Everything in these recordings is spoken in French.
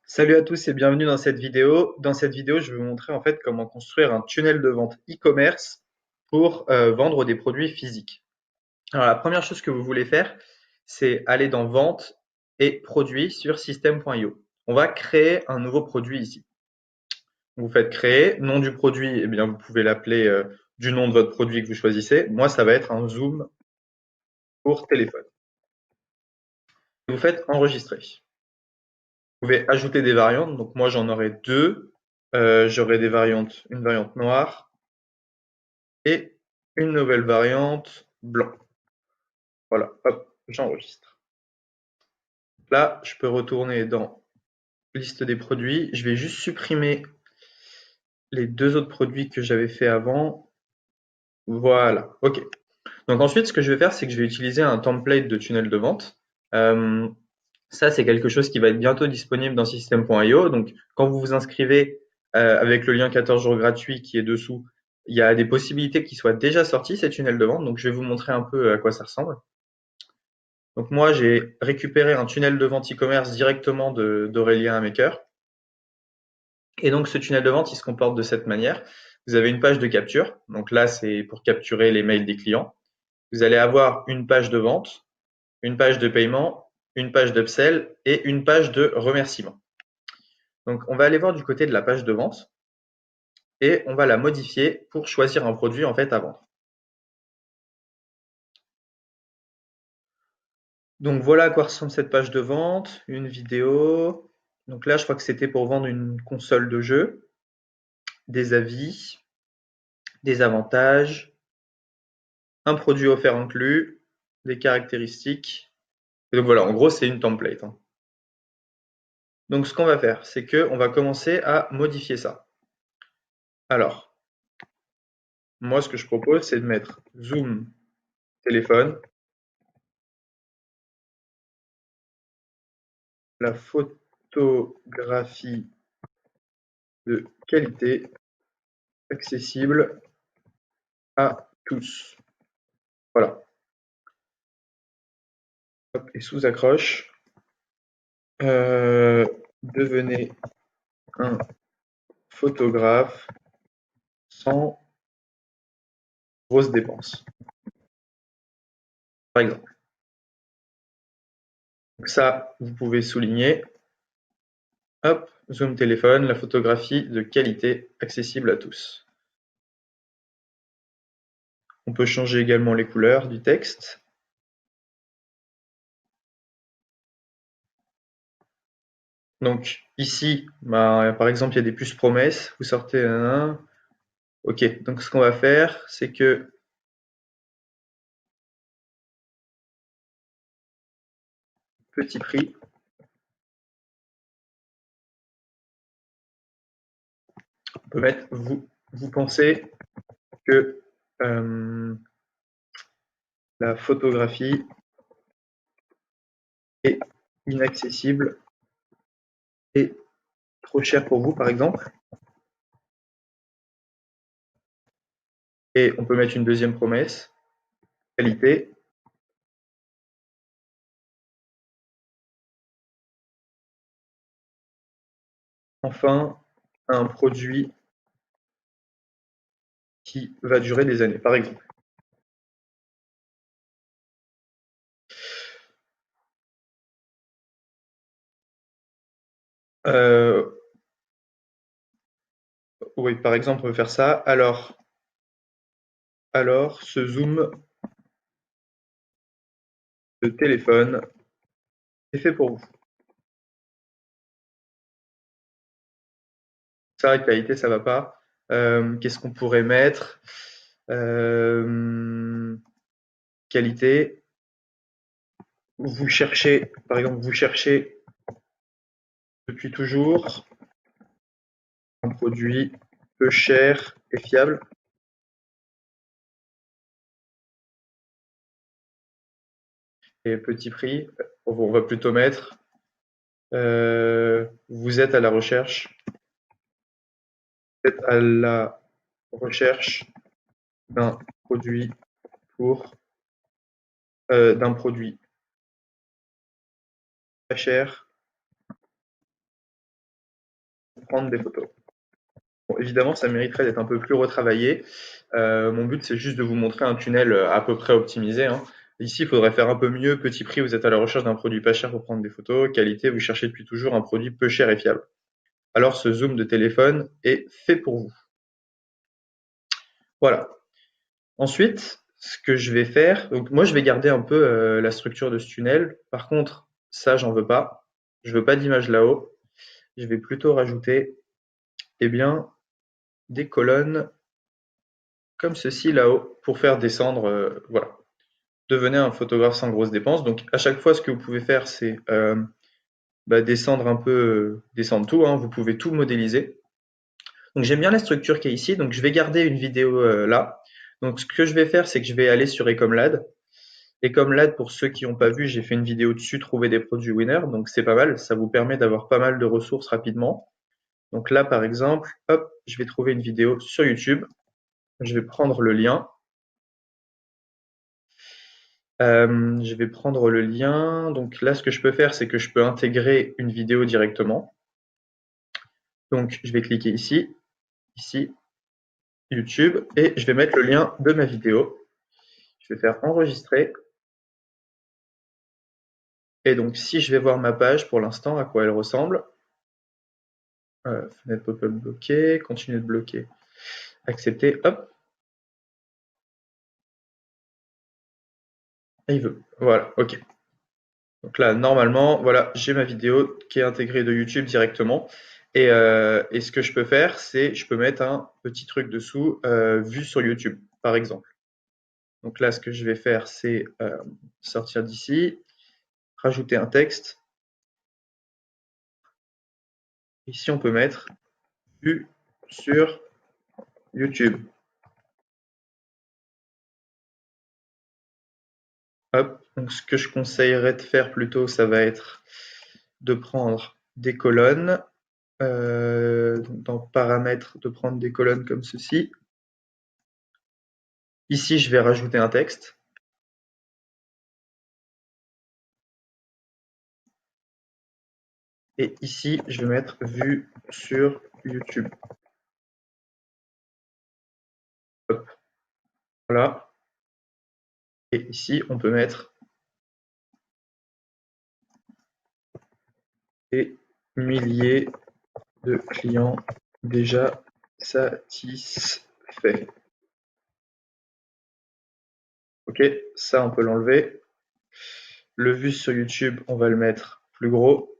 Salut à tous et bienvenue dans cette vidéo. Dans cette vidéo, je vais vous montrer en fait comment construire un tunnel de vente e-commerce pour vendre des produits physiques. Alors la première chose que vous voulez faire, c'est aller dans Vente et Produits sur System.io. On va créer un nouveau produit ici. Vous faites créer, nom du produit, eh bien vous pouvez l'appeler du nom de votre produit que vous choisissez. Moi, ça va être un zoom pour téléphone. Vous faites enregistrer. Vous pouvez ajouter des variantes. Donc moi, j'en aurai deux. J'aurai des variantes, une variante noire et une nouvelle variante blanc. Voilà, hop, j'enregistre. Là, je peux retourner dans liste des produits. Je vais juste supprimer les deux autres produits que j'avais fait avant. Voilà, ok. Donc ensuite, ce que je vais faire, c'est que je vais utiliser un template de tunnel de vente. Euh, Ça, c'est quelque chose qui va être bientôt disponible dans System.io. Donc, quand vous vous inscrivez avec le lien 14 jours gratuit qui est dessous, il y a des possibilités qui soient déjà sortis, ces tunnels de vente. Donc, je vais vous montrer un peu à quoi ça ressemble. Donc, moi, j'ai récupéré un tunnel de vente e-commerce directement d'Aurélien Maker. Et donc, ce tunnel de vente, il se comporte de cette manière. Vous avez une page de capture. Donc là, c'est pour capturer les mails des clients. Vous allez avoir une page de vente, une page de paiement, une page d'upsell et une page de remerciement. Donc, on va aller voir du côté de la page de vente et on va la modifier pour choisir un produit en fait à vendre. Donc, voilà à quoi ressemble cette page de vente, une vidéo. Donc là, je crois que c'était pour vendre une console de jeu, des avis, des avantages, un produit offert inclus, des caractéristiques. Et donc voilà, en gros, c'est une template, hein. Donc, ce qu'on va faire, c'est que on va commencer à modifier ça. Alors, moi, ce que je propose, c'est de mettre zoom téléphone, la photographie de qualité accessible à tous. Voilà. Hop, et sous accroche, devenez un photographe sans grosses dépenses, par exemple. Donc ça, vous pouvez souligner. Hop, zoom téléphone, la photographie de qualité accessible à tous. On peut changer également les couleurs du texte. Donc ici, par exemple, il y a des puces promesses. Vous sortez un. Ok, donc ce qu'on va faire, c'est que petit prix, on peut mettre vous pensez que la photographie est inaccessible et trop cher pour vous, par exemple. Et on peut mettre une deuxième promesse, qualité. Enfin, un produit qui va durer des années, par exemple. Euh, oui, par exemple, on peut faire ça. Alors, ce zoom de téléphone est fait pour vous. Ça, qualité, ça va pas. Qu'est-ce qu'on pourrait mettre? Qualité. Vous cherchez, par exemple, vous cherchez depuis toujours un produit peu cher et fiable. Et petit prix, on va plutôt mettre vous êtes à la recherche, d'un produit pour d'un produit pas cher prendre des photos. Bon, évidemment, ça mériterait d'être un peu plus retravaillé. Mon but, c'est juste de vous montrer un tunnel à peu près optimisé, hein. Ici, il faudrait faire un peu mieux. Petit prix, vous êtes à la recherche d'un produit pas cher pour prendre des photos. Qualité, vous cherchez depuis toujours un produit peu cher et fiable. Alors, ce zoom de téléphone est fait pour vous. Voilà. Ensuite, ce que je vais faire, donc moi, je vais garder un peu la structure de ce tunnel. Par contre, ça, j'en veux pas. Je veux pas d'image là-haut. Je vais plutôt rajouter, eh bien, des colonnes comme ceci là-haut pour faire descendre, voilà. Devenez un photographe sans grosses dépenses. Donc à chaque fois, ce que vous pouvez faire, c'est descendre un peu, descendre tout, hein. Vous pouvez tout modéliser. Donc j'aime bien la structure qui est ici. Donc je vais garder une vidéo là. Donc ce que je vais faire, c'est que je vais aller sur Ecomlad. Ecomlad, pour ceux qui n'ont pas vu, j'ai fait une vidéo dessus, trouver des produits winner. Donc c'est pas mal. Ça vous permet d'avoir pas mal de ressources rapidement. Donc là, par exemple, hop, je vais trouver une vidéo sur YouTube. Je vais prendre le lien. Je vais prendre le lien. Donc là, ce que je peux faire, c'est que je peux intégrer une vidéo directement. Donc je vais cliquer ici, ici, YouTube, et je vais mettre le lien de ma vidéo. Je vais faire enregistrer. Et donc si je vais voir ma page pour l'instant, à quoi elle ressemble. Fenêtre pop-up bloquée, continuer de bloquer, accepter, hop, et il veut. Voilà, ok. Donc là, normalement, voilà, j'ai ma vidéo qui est intégrée de YouTube directement. Et ce que je peux faire, c'est je peux mettre un petit truc dessous, vue sur YouTube, par exemple. Donc là, ce que je vais faire, c'est sortir d'ici, rajouter un texte. Ici, on peut mettre vue sur YouTube. Hop. Donc ce que je conseillerais de faire plutôt, ça va être de prendre des colonnes. Donc dans paramètres, de prendre des colonnes comme ceci. Ici, je vais rajouter un texte. Et ici, je vais mettre vue sur YouTube. Hop, voilà. Et ici, on peut mettre des milliers de clients déjà satisfaits. Ok, ça, on peut l'enlever. Le vue sur YouTube, on va le mettre plus gros.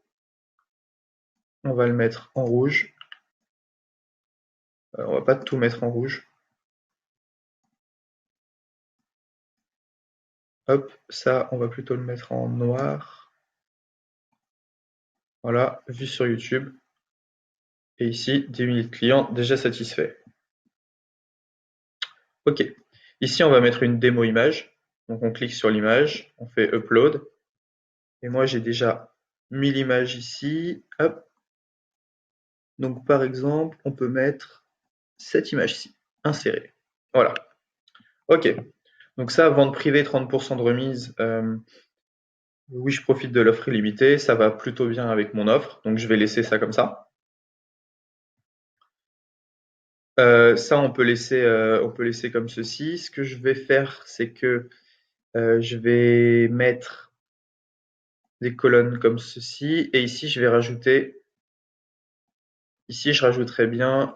On va le mettre en rouge. On va pas tout mettre en rouge. Hop, ça, on va plutôt le mettre en noir. Voilà, vue sur YouTube. Et ici, 10 000 clients déjà satisfaits. Ok. Ici, on va mettre une démo image. Donc, on clique sur l'image, on fait Upload. Et moi, j'ai déjà mis l'image ici. Hop. Donc, par exemple, on peut mettre cette image-ci, insérer. Voilà. Ok. Donc ça, vente privée, 30% de remise. Oui, je profite de l'offre illimitée. Ça va plutôt bien avec mon offre. Donc, je vais laisser ça comme ça. Ça, on peut laisser comme ceci. Ce que je vais faire, c'est que je vais mettre des colonnes comme ceci. Et ici, je vais rajouter, ici, je rajouterai bien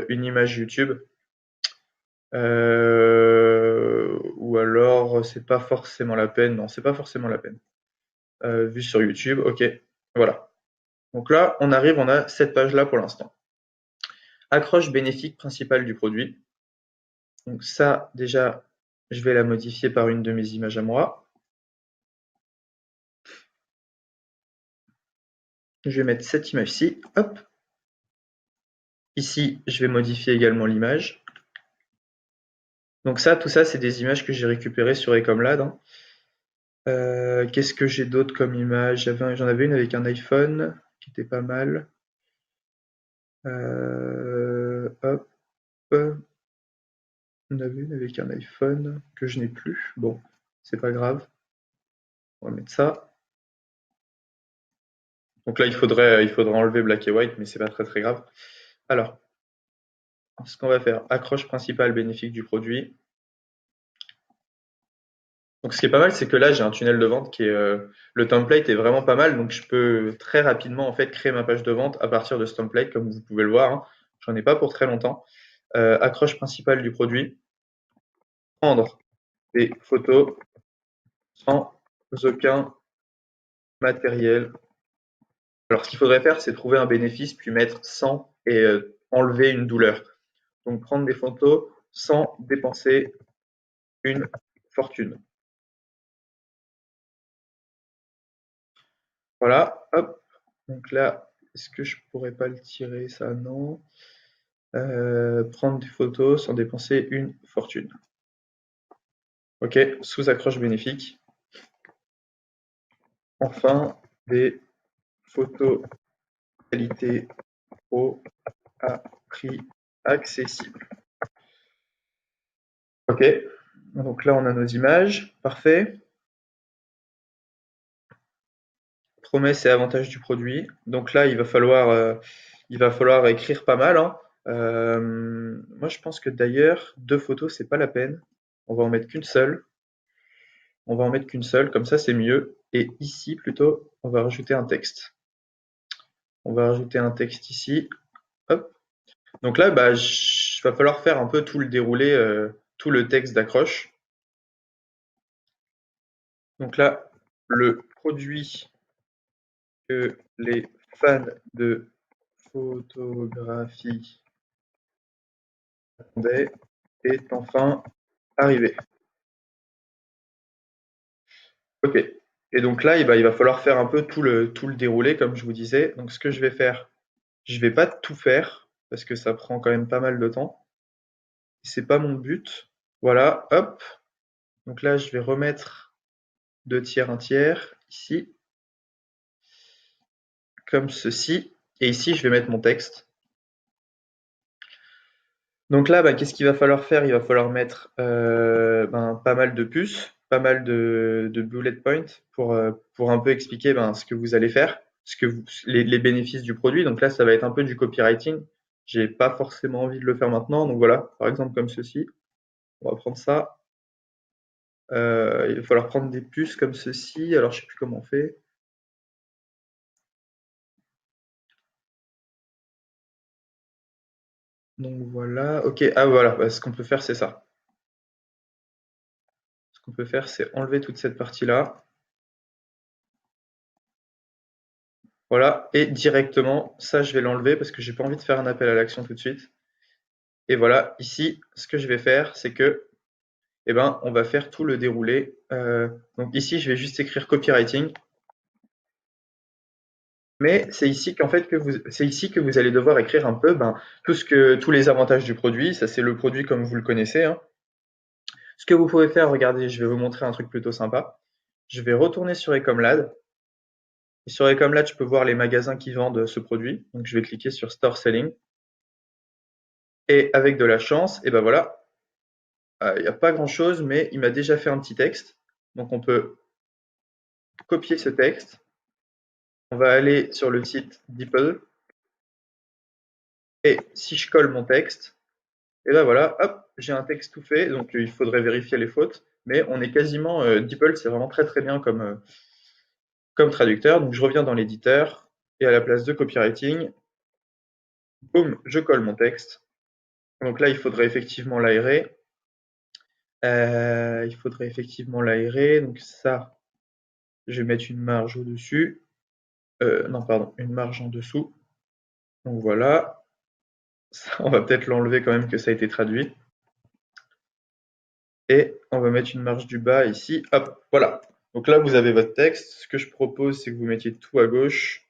une image YouTube. Ou alors, c'est pas forcément la peine. Non, c'est pas forcément la peine. Vue sur YouTube, ok. Voilà. Donc là, on arrive, on a cette page-là pour l'instant. Accroche bénéfique principale du produit. Donc ça, déjà, je vais la modifier par une de mes images à moi. Je vais mettre cette image-ci. Hop. Ici, je vais modifier également l'image. Donc ça, tout ça, c'est des images que j'ai récupérées sur Ecomlad, hein. Qu'est-ce que j'ai d'autre comme image? J'en avais une avec un iPhone qui était pas mal. Hop. On avait une avec un iPhone que je n'ai plus. Bon, c'est pas grave. On va mettre ça. Donc là, il faudrait enlever black et white, mais c'est pas très très grave. Alors, ce qu'on va faire, accroche principale bénéfique du produit. Donc ce qui est pas mal, c'est que là, j'ai un tunnel de vente le template est vraiment pas mal, donc je peux très rapidement en fait créer ma page de vente à partir de ce template, comme vous pouvez le voir, hein. J'en ai pas pour très longtemps. Accroche principale du produit, prendre des photos sans aucun matériel. Alors ce qu'il faudrait faire, c'est trouver un bénéfice, puis mettre sans et enlever une douleur. Donc prendre des photos sans dépenser une fortune. Voilà, hop. Donc là, est-ce que je pourrais pas le tirer ça? Non. Prendre des photos sans dépenser une fortune. Ok, sous accroche bénéfique. Enfin, des photos qualité pro à prix accessible. Ok, donc là on a nos images, parfait. Promesses et avantages du produit. Donc là il va falloir écrire pas mal, hein. Moi je pense que d'ailleurs 2 photos c'est pas la peine. On va en mettre qu'une seule. On va en mettre qu'une seule, comme ça c'est mieux. Et ici plutôt, on va rajouter un texte. On va rajouter un texte ici. Hop. Donc là, bah, va falloir faire un peu tout le déroulé, tout le texte d'accroche. Donc là, le produit que les fans de photographie attendaient est enfin arrivé. Ok. Et donc là, il va falloir faire un peu tout le déroulé, comme je vous disais. Donc ce que je vais faire, je vais pas tout faire, parce que ça prend quand même pas mal de temps. C'est pas mon but. Voilà, hop. Donc là, je vais remettre 2 tiers, 1 tiers, ici, comme ceci. Et ici, je vais mettre mon texte. Donc là, bah, qu'est-ce qu'il va falloir faire? Il va falloir mettre pas mal de puces, pas mal de bullet points pour un peu expliquer ce que vous allez faire, les bénéfices du produit. Donc là, ça va être un peu du copywriting. J'ai pas forcément envie de le faire maintenant. Donc voilà, par exemple comme ceci. On va prendre ça. Il va falloir prendre des puces comme ceci. Alors je sais plus comment on fait. Donc voilà, ok, ah voilà, bah, ce qu'on peut faire c'est ça. Ce qu'on peut faire c'est enlever toute cette partie-là, voilà, et directement, ça je vais l'enlever parce que j'ai pas envie de faire un appel à l'action tout de suite. Et voilà, ici, ce que je vais faire, c'est que, on va faire tout le déroulé. Donc ici, je vais juste écrire copywriting, mais c'est ici que vous allez devoir écrire un peu tous les avantages du produit. Ça c'est le produit comme vous le connaissez, hein. Ce que vous pouvez faire, regardez, je vais vous montrer un truc plutôt sympa. Je vais retourner sur Ecomlad. Et sur Ecomlad, je peux voir les magasins qui vendent ce produit. Donc je vais cliquer sur Store Selling. Et avec de la chance, et ben voilà, il n'y a pas grand-chose, mais il m'a déjà fait un petit texte. Donc on peut copier ce texte. On va aller sur le site DeepL. Et si je colle mon texte, et ben voilà, hop, j'ai un texte tout fait. Donc il faudrait vérifier les fautes. Mais on est quasiment, DeepL, c'est vraiment très très bien comme traducteur. Donc je reviens dans l'éditeur. Et à la place de copywriting, boum, je colle mon texte. Donc là, il faudrait effectivement l'aérer. Donc ça, je vais mettre une marge au-dessus. Non, pardon, une marge en dessous. Donc voilà. Ça, on va peut-être l'enlever quand même que ça a été traduit. Et on va mettre une marge du bas ici. Hop, voilà. Donc là, vous avez votre texte. Ce que je propose, c'est que vous mettiez tout à gauche,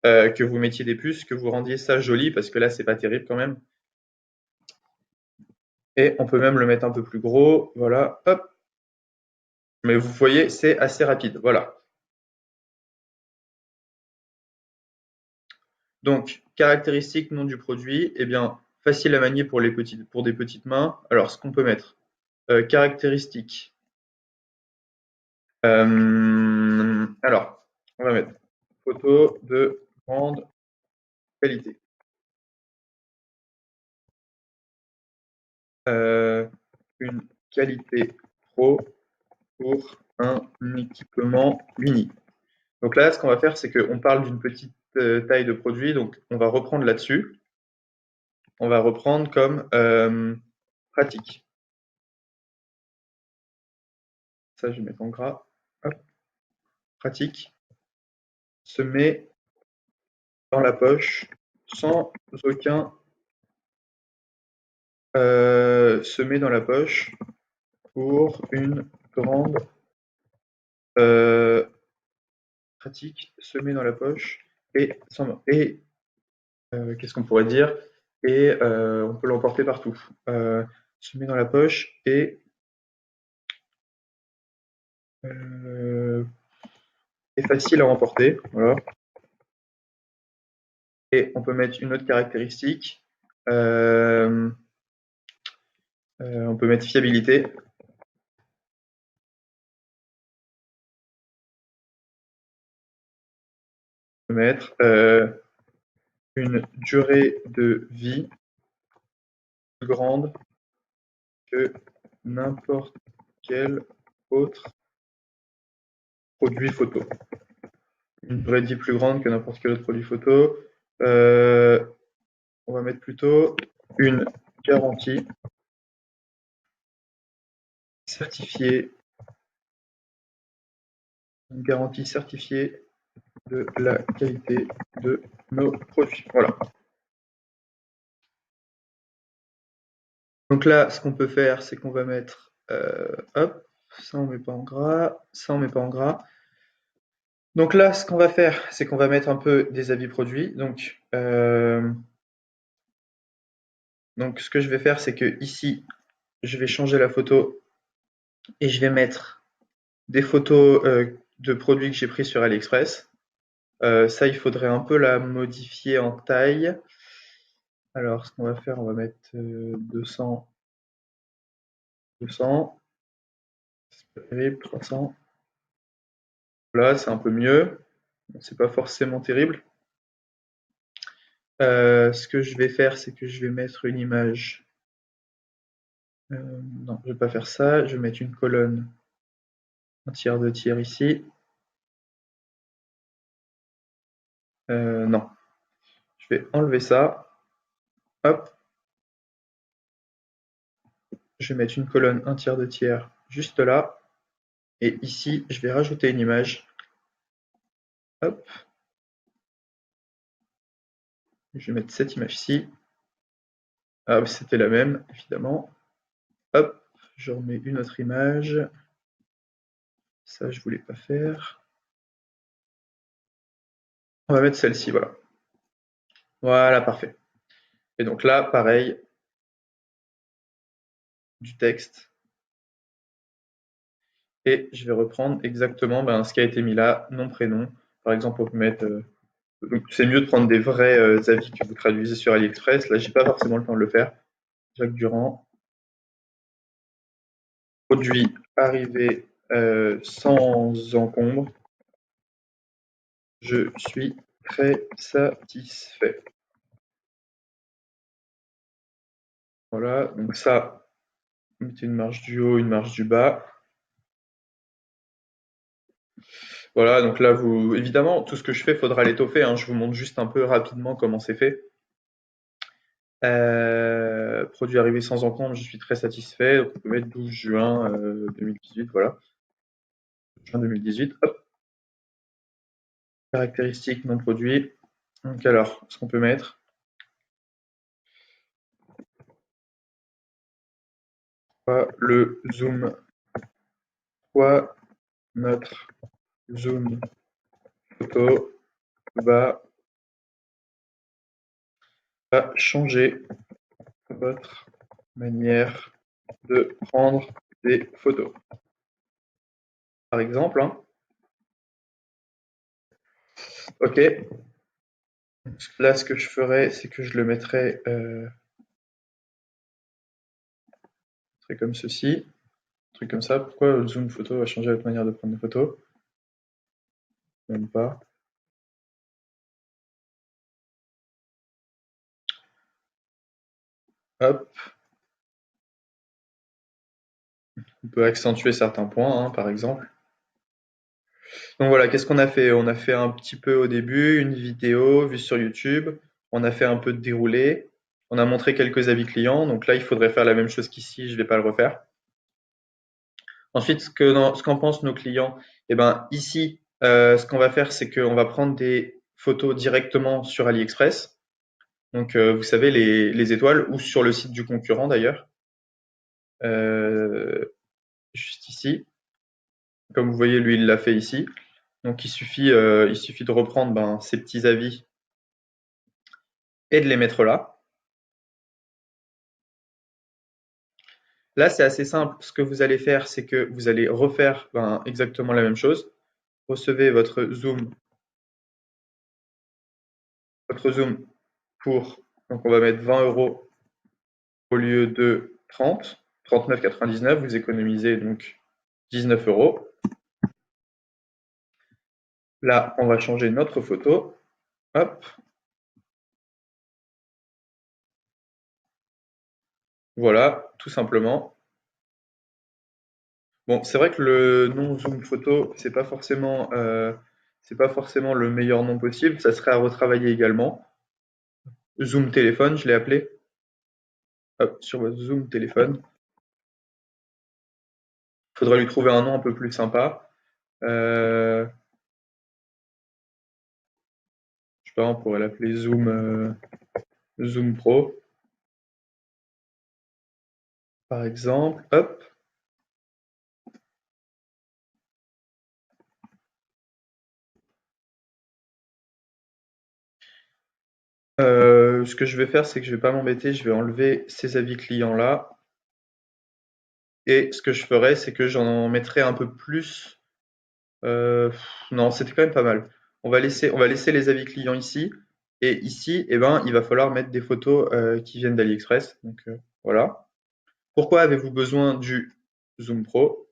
que vous mettiez des puces, que vous rendiez ça joli, parce que là, c'est pas terrible quand même. Et on peut même le mettre un peu plus gros. Voilà, hop. Mais vous voyez, c'est assez rapide. Voilà. Donc, caractéristiques, nom du produit, eh bien, facile à manier pour des petites mains. Alors, ce qu'on peut mettre, caractéristiques. Alors, on va mettre photos de grande qualité. Une qualité pro pour un équipement mini. Donc là, ce qu'on va faire, c'est qu'on parle d'une petite taille de produit, donc on va reprendre là-dessus. On va reprendre comme pratique. Ça, je vais mettre en gras. Hop, pratique. Se met dans la poche sans aucun se met dans la poche pour une grande pratique, se met dans la poche et qu'est-ce qu'on pourrait dire? Et on peut l'emporter partout. Se met dans la poche et est facile à emporter. Voilà. Et on peut mettre une autre caractéristique. On peut mettre fiabilité. On peut mettre une durée de vie plus grande que n'importe quel autre produit photo. Une durée de vie plus grande que n'importe quel autre produit photo. On va mettre plutôt une garantie certifiée, une garantie certifiée de la qualité de nos produits. Voilà. Donc là, ce qu'on peut faire, c'est qu'on va mettre, hop, ça on met pas en gras, ça on met pas en gras. Donc là, ce qu'on va faire, c'est qu'on va mettre un peu des avis produits. Donc ce que je vais faire, c'est que ici, je vais changer la photo et je vais mettre des photos de produits que j'ai pris sur AliExpress. Ça, il faudrait un peu la modifier en taille. Alors, ce qu'on va faire, on va mettre 200, 200, c'est pas terrible, 300. Là, c'est un peu mieux. C'est pas forcément terrible. Ce que je vais faire, c'est que je vais mettre une image. Non, je vais pas faire ça. Je vais mettre une colonne, un tiers de tiers ici. Non, je vais enlever ça. Hop, je vais mettre une colonne, un tiers de tiers juste là. Et ici, je vais rajouter une image. Hop, je vais mettre cette image-ci. Ah, c'était la même, évidemment. Hop, je remets une autre image. Ça, je voulais pas faire. On va mettre celle-ci, voilà. Voilà, parfait. Et donc là, pareil, du texte. Et je vais reprendre exactement ce qui a été mis là, nom, prénom. Par exemple, on peut mettre. Donc c'est mieux de prendre des vrais avis que vous traduisez sur AliExpress. Là, j'ai pas forcément le temps de le faire. Jacques Durand. Produit arrivé sans encombre. Je suis très satisfait. Voilà, donc ça, mettez une marge du haut, une marge du bas. Voilà, donc là, évidemment, tout ce que je fais, faudra l'étoffer, hein. Je vous montre juste un peu rapidement comment c'est fait. Produit arrivé sans encombre, je suis très satisfait. Donc on peut mettre 12 juin 2018, voilà. Juin 2018, hop. Caractéristiques non produits. Donc alors, ce qu'on peut mettre, le zoom, quoi, notre zoom photo va changer votre manière de prendre des photos. Par exemple, hein. Ok. Là, ce que je ferais, c'est que je le mettrais comme ceci, un truc comme ça. Pourquoi le zoom photo va changer votre manière de prendre des photos? Même pas. Hop, on peut accentuer certains points, hein, par exemple. Donc voilà, qu'est-ce qu'on a fait? On a fait un petit peu au début, une vidéo vue sur YouTube. On a fait un peu de déroulé. On a montré quelques avis clients. Donc là, il faudrait faire la même chose qu'ici. Je ne vais pas le refaire. Ensuite, ce qu'en pensent nos clients, eh ben, ici, ce qu'on va faire, c'est qu'on va prendre des photos directement sur AliExpress. Donc, vous savez, les étoiles, ou sur le site du concurrent d'ailleurs, euh, juste ici. Comme vous voyez, lui, il l'a fait ici. Donc, il suffit de reprendre ben, ces petits avis et de les mettre là. Là, c'est assez simple. Ce que vous allez faire, c'est que vous allez refaire ben, exactement la même chose. Recevez votre zoom pour, donc on va mettre 20 euros au lieu de 30, 39,99. Vous économisez donc 19 euros. Là, on va changer notre photo. Hop, voilà, tout simplement. Bon, c'est vrai que le nom zoom photo, c'est pas forcément le meilleur nom possible. Ça serait à retravailler également. Zoom téléphone, je l'ai appelé. Hop, sur votre zoom téléphone. Faudra lui trouver un nom un peu plus sympa. Je sais pas, on pourrait l'appeler Zoom Pro, par exemple. Hop. Ce que je vais faire, c'est que je vais pas m'embêter, je vais enlever ces avis clients là. Et ce que je ferai, c'est que j'en mettrai un peu plus. Non, c'était quand même pas mal. On va laisser les avis clients ici. Et ici, eh ben, il va falloir mettre des photos qui viennent d'AliExpress. Donc voilà. Pourquoi avez-vous besoin du Zoom Pro?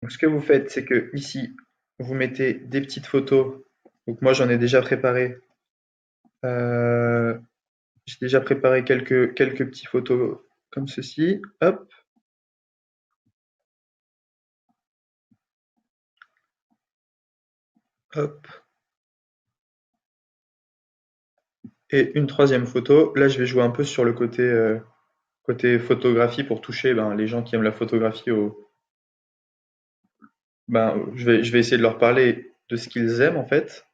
Donc, ce que vous faites, c'est que ici, vous mettez des petites photos. Donc moi, j'en ai déjà préparé. euh, j'ai déjà préparé quelques petites photos comme ceci. Hop, hop. Et une troisième photo. Là, je vais jouer un peu sur le côté photographie pour toucher ben, les gens qui aiment la photographie. Ben, je vais essayer de leur parler de ce qu'ils aiment en fait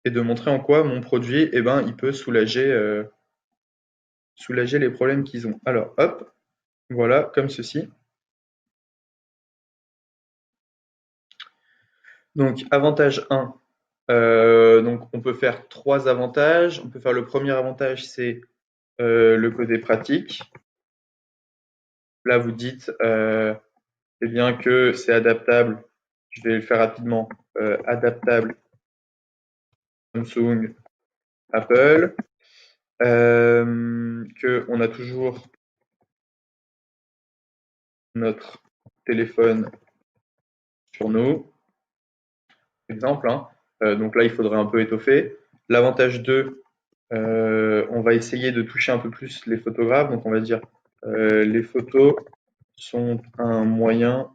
et de montrer en quoi mon produit, eh ben, il peut soulager les problèmes qu'ils ont. Alors, hop, voilà, comme ceci. Donc, avantage 1. Donc, on peut faire trois avantages. On peut faire le premier avantage, c'est le côté pratique. Là, vous dites eh bien que c'est adaptable. Je vais le faire rapidement. Adaptable Samsung, Apple. Que on a toujours notre téléphone sur nous. Exemple. Hein. Donc là, il faudrait un peu étoffer. L'avantage 2, on va essayer de toucher un peu plus les photographes. Donc on va dire les photos sont un moyen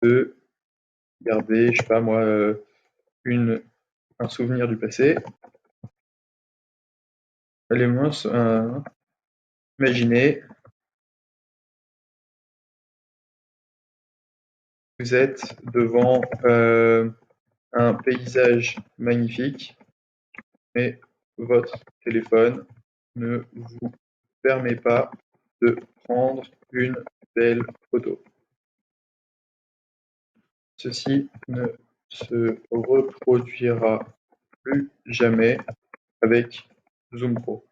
de garder, je sais pas moi, une, un souvenir du passé. Les moins, imaginez, vous êtes devant un paysage magnifique, mais votre téléphone ne vous permet pas de prendre une belle photo. Ceci ne se reproduira plus jamais avec Zoom Pro.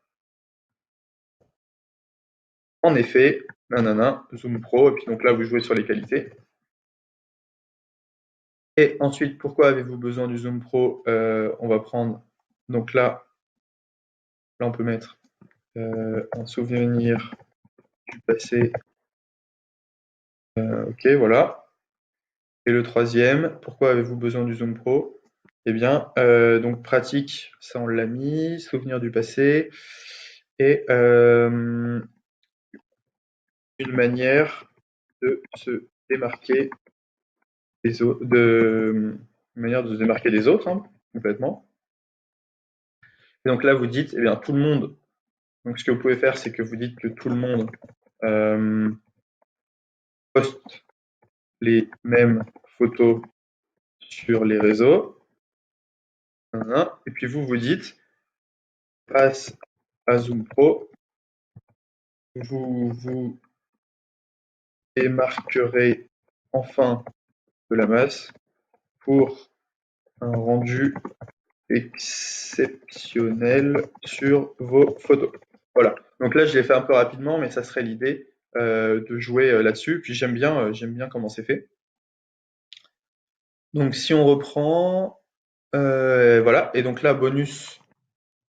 En effet, nanana, Zoom Pro, et puis donc là vous jouez sur les qualités. Et ensuite, pourquoi avez-vous besoin du Zoom Pro? On va prendre, donc là on peut mettre un souvenir du passé. Ok, voilà. Et le troisième, pourquoi avez-vous besoin du Zoom Pro? Eh bien, donc pratique, ça on l'a mis, souvenir du passé, et une manière de se démarquer des autres, une manière de se démarquer des autres, hein, complètement. Et donc là, vous dites, eh bien, tout le monde. Donc ce que vous pouvez faire, c'est que vous dites que tout le monde euh, poste les mêmes photos sur les réseaux. Et puis vous vous dites, grâce à Zoom Pro, vous vous démarquerez enfin de la masse pour un rendu exceptionnel sur vos photos. Voilà. Donc là, je l'ai fait un peu rapidement, mais ça serait l'idée de jouer là-dessus. Puis j'aime bien comment c'est fait. Donc si on reprend, voilà. Et donc là, bonus,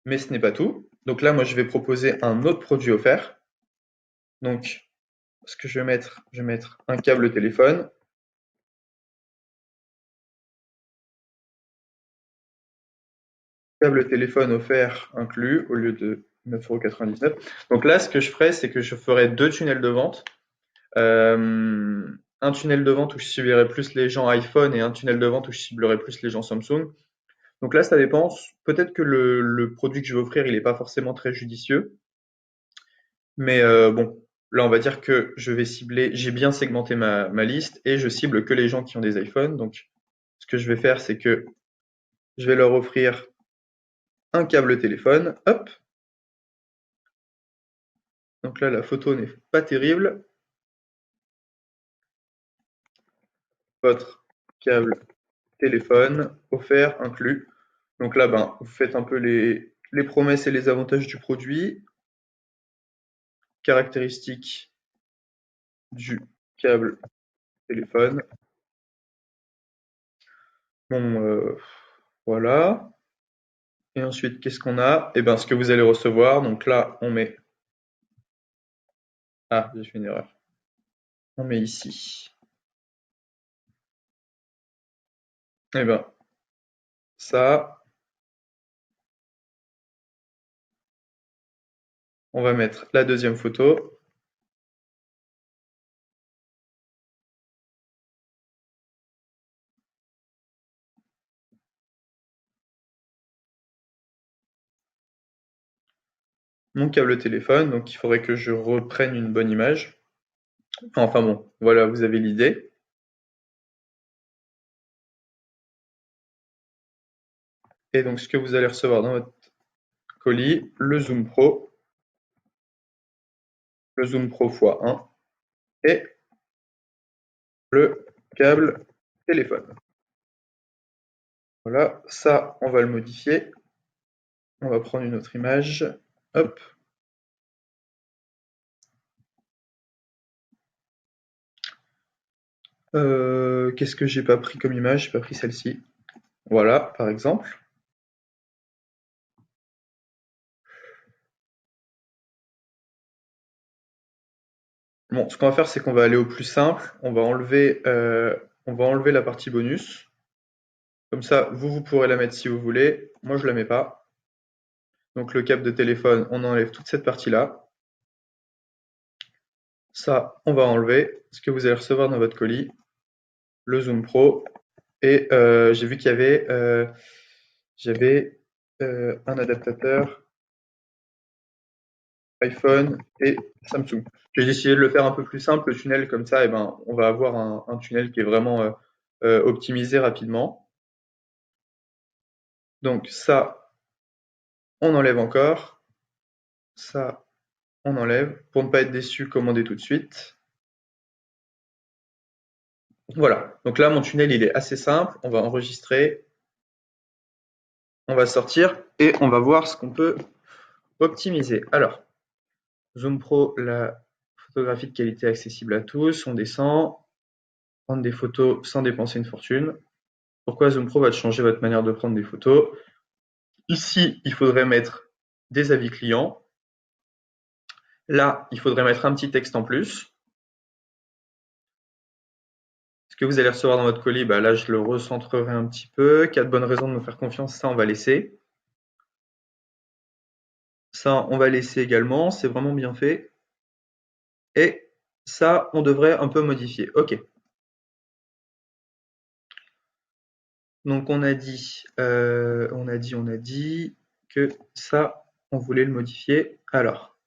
mais ce n'est pas tout. Donc là, moi, je vais proposer un autre produit offert. Donc, ce que je vais mettre un câble téléphone. Câble téléphone offert inclus au lieu de 9,99 €. Donc là, ce que je ferais, c'est que je ferais deux tunnels de vente. Un tunnel de vente où je ciblerai plus les gens iPhone et un tunnel de vente où je ciblerai plus les gens Samsung. Donc là, ça dépend. Peut-être que le produit que je vais offrir, il n'est pas forcément très judicieux. Mais bon, là, on va dire que je vais cibler, j'ai bien segmenté ma liste et je cible que les gens qui ont des iPhones. Donc, ce que je vais faire, c'est que je vais leur offrir un câble téléphone. Hop. Donc là, la photo n'est pas terrible. Votre câble téléphone offert inclus. Donc là, ben, vous faites un peu les promesses et les avantages du produit, caractéristiques du câble téléphone. Bon, voilà. Et ensuite, qu'est-ce qu'on a? Eh ben, ce que vous allez recevoir. Donc là, on met. Ah, j'ai fait une erreur. On met ici. Eh ben, ça, on va mettre la deuxième photo. Mon câble téléphone. Donc, il faudrait que je reprenne une bonne image. Enfin bon, voilà, vous avez l'idée. Et donc, ce que vous allez recevoir dans votre colis, le Zoom Pro x1 et le câble téléphone. Voilà, ça, on va le modifier. On va prendre une autre image. Hop. Qu'est-ce que j'ai pas pris comme image? J'ai pas pris celle-ci. Voilà, par exemple. Bon, ce qu'on va faire, c'est qu'on va aller au plus simple. On va enlever la partie bonus. Comme ça, vous pourrez la mettre si vous voulez. Moi, je la mets pas. Donc, le câble de téléphone, on enlève toute cette partie-là. Ça, on va enlever. Ce que vous allez recevoir dans votre colis, le Zoom Pro. Et j'ai vu qu'il y avait, j'avais un adaptateur iPhone et Samsung. J'ai décidé de le faire un peu plus simple, le tunnel, comme ça, eh ben, on va avoir un tunnel qui est vraiment optimisé rapidement. Donc ça, on enlève encore. Ça, on enlève. Pour ne pas être déçu, commandez tout de suite. Voilà. Donc là, mon tunnel, il est assez simple. On va enregistrer, on va sortir et on va voir ce qu'on peut optimiser. Alors, Zoom Pro, la photographie de qualité accessible à tous. On descend. Prendre des photos sans dépenser une fortune. Pourquoi Zoom Pro va changer votre manière de prendre des photos? Ici, il faudrait mettre des avis clients. Là, il faudrait mettre un petit texte en plus. Ce que vous allez recevoir dans votre colis, bah là, je le recentrerai un petit peu. 4 bonnes raisons de me faire confiance, ça, on va laisser. Ça, on va laisser également, c'est vraiment bien fait. Et ça, on devrait un peu modifier. OK. Donc on a dit que ça, on voulait le modifier. Alors,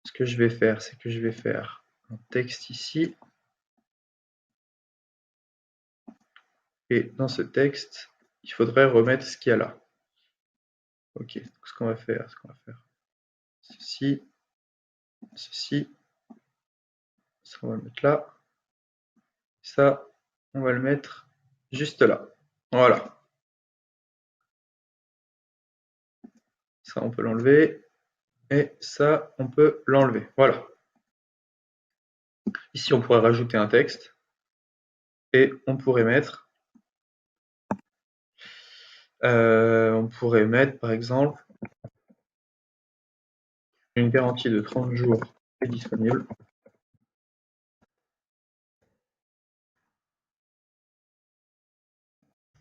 ce que je vais faire, c'est que je vais faire un texte ici. Et dans ce texte, il faudrait remettre ce qu'il y a là. OK. Donc, ce qu'on va faire, ceci, ceci, ça, on va le mettre là. Ça, on va le mettre juste là. Voilà. Ça, on peut l'enlever. Et ça, on peut l'enlever. Voilà. Ici, on pourrait rajouter un texte. Et on pourrait mettre, par exemple, une garantie de 30 jours est disponible.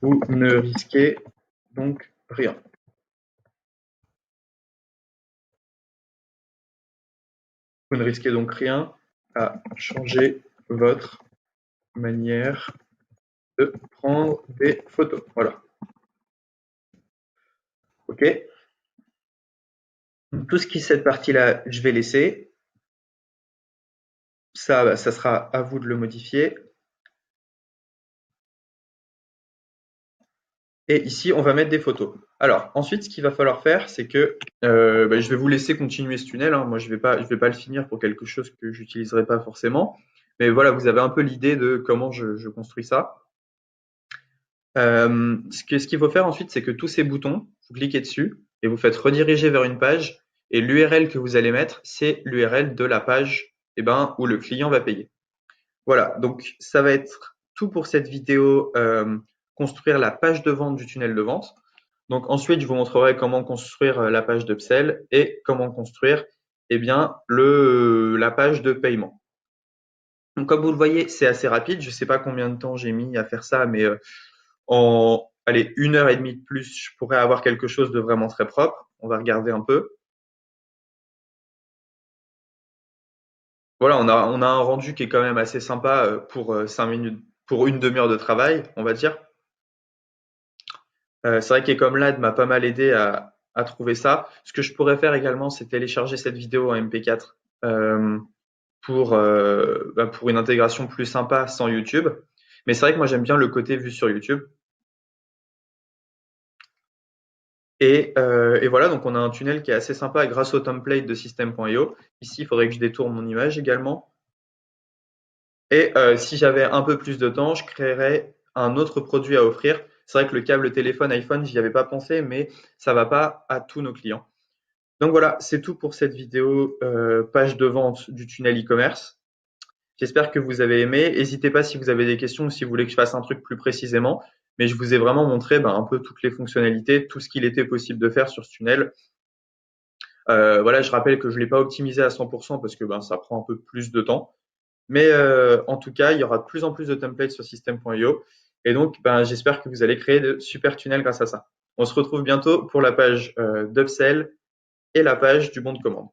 Vous ne risquez donc rien. Vous ne risquez donc rien à changer votre manière de prendre des photos. Voilà. OK. Donc, tout ce qui est cette partie-là, je vais laisser. Ça, ça sera à vous de le modifier. Et ici, on va mettre des photos. Alors, ensuite, ce qu'il va falloir faire, c'est que je vais vous laisser continuer ce tunnel, hein. Moi, je vais pas le finir pour quelque chose que j'utiliserai pas forcément. Mais voilà, vous avez un peu l'idée de comment je construis ça. Ce qu'il faut faire ensuite, c'est que tous ces boutons, vous cliquez dessus et vous faites rediriger vers une page. Et l'URL que vous allez mettre, c'est l'URL de la page où le client va payer. Voilà, donc ça va être tout pour cette vidéo, construire la page de vente du tunnel de vente. Donc ensuite, je vous montrerai comment construire la page d'upsell et comment construire la page de paiement. Donc comme vous le voyez, c'est assez rapide. Je ne sais pas combien de temps j'ai mis à faire ça, mais en 1 heure et demie de plus, je pourrais avoir quelque chose de vraiment très propre. On va regarder un peu. Voilà, on a un rendu qui est quand même assez sympa pour 5 minutes, pour une demi-heure de travail, on va dire. C'est vrai qu'Ecomlad m'a pas mal aidé à trouver ça. Ce que je pourrais faire également, c'est télécharger cette vidéo en MP4 pour une intégration plus sympa sans YouTube. Mais c'est vrai que moi j'aime bien le côté vu sur YouTube. Et voilà, donc on a un tunnel qui est assez sympa grâce au template de System.io. Ici, il faudrait que je détourne mon image également. Et si j'avais un peu plus de temps, je créerais un autre produit à offrir. C'est vrai que le câble téléphone iPhone, j'y avais pas pensé, mais ça va pas à tous nos clients. Donc voilà, c'est tout pour cette vidéo page de vente du tunnel e-commerce. J'espère que vous avez aimé. N'hésitez pas si vous avez des questions ou si vous voulez que je fasse un truc plus précisément. Mais je vous ai vraiment montré un peu toutes les fonctionnalités, tout ce qu'il était possible de faire sur ce tunnel. Voilà, je rappelle que je ne l'ai pas optimisé à 100% parce que ça prend un peu plus de temps. Mais en tout cas, il y aura de plus en plus de templates sur System.io. Et donc, j'espère que vous allez créer de super tunnels grâce à ça. On se retrouve bientôt pour la page d'Upsell et la page du bon de commande.